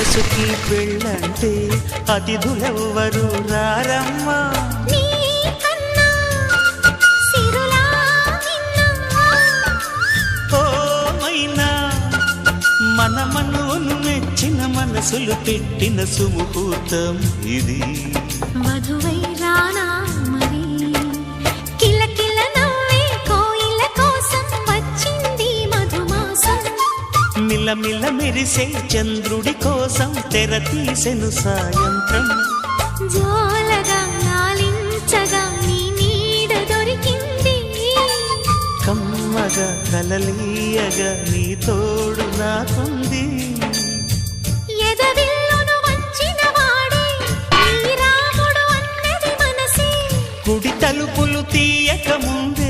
మనసుకి పెళ్ళంటే అతిథులెవ్వరు రారమ్మా. మన మనవును మెచ్చిన మనసులు పెట్టిన సుముహూర్తం ఇది. మధువై రానా మరి కిల కిల నవ్వే కోయిల కోసం వచ్చింది మధుమాసం. మిలమిల మెరిసే చంద్రుడి కోసం తెర తీసెను సాయంత్రం. జోలగా లాలించగా నీ నీడ దొరికింది. కమ్మగా కలలీయగా నీ తోడు నాకుంది. ఎదవిల్లును వంచిన వాడే ఈ రాముడు అన్నది మనసే. కుడి తలుపులు తీయక ముందే